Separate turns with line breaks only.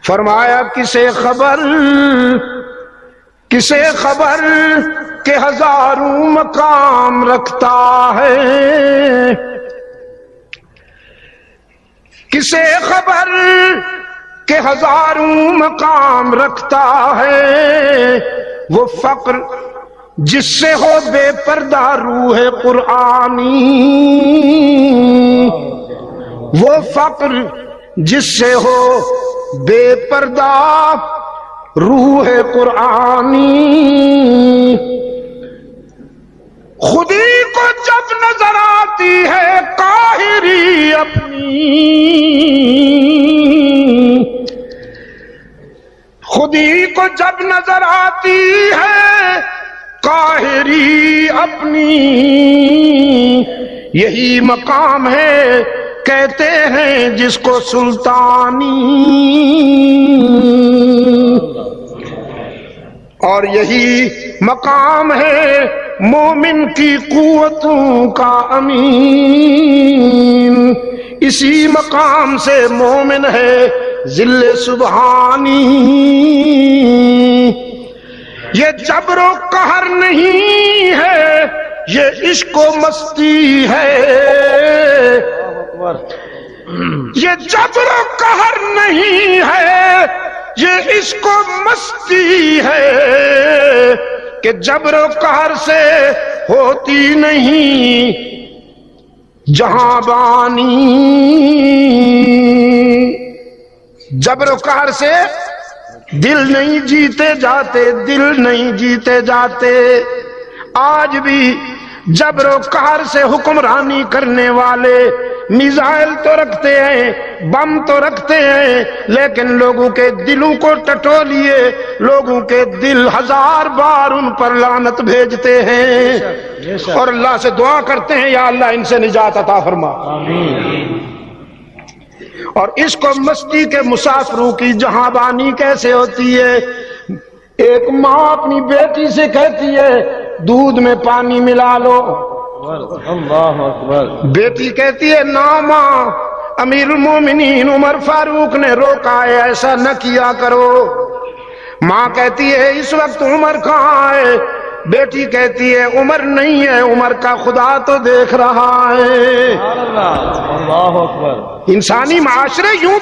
فرمایا کسے خبر کہ ہزاروں مقام رکھتا ہے، کسے خبر کہ ہزاروں مقام رکھتا ہے، وہ فقر جس سے ہو بے پردہ روح قرآنی، وہ فقر جس سے ہو بے پردہ روح قرآنی، خودی کو جب نظر آتی ہے قاہری اپنی، خودی کو جب نظر آتی ہے قاہری اپنی، یہی مقام ہے کہتے ہیں جس کو سلطانی، اور یہی مقام ہے مومن کی قوتوں کا امین، اسی مقام سے مومن ہے ذل سبحانی، یہ جبر و قہر نہیں ہے یہ عشق و مستی ہے، یہ جبر و قہر نہیں ہے یہ عشق و مستی ہے، کہ جبر و قہر سے ہوتی نہیں جہاں بانی، جبر و قہر سے دل نہیں جیتے جاتے، دل نہیں جیتے جاتے، آج بھی جبر و قہر سے حکمرانی کرنے والے میزائل تو رکھتے ہیں، بم تو رکھتے ہیں، لیکن لوگوں کے دلوں کو ٹٹولیے، لوگوں کے دل ہزار بار ان پر لعنت بھیجتے ہیں، اور اللہ سے دعا کرتے ہیں یا اللہ ان سے نجات عطا فرما۔ اور عشق و مستی کے مسافروں کی جہاں بانی کیسے ہوتی ہے؟ ایک ماں اپنی بیٹی سے کہتی ہے دودھ میں پانی ملا لو، اللہ اکبر، بیٹی کہتی ہے نا ماں، امیر المومنین عمر فاروق نے روکا ہے ایسا نہ کیا کرو، ماں کہتی ہے اس وقت عمر کہاں ہے؟ بیٹی کہتی ہے عمر نہیں ہے، عمر کا خدا تو دیکھ رہا ہے۔ اللہ اکبر، انسانی معاشرے یوں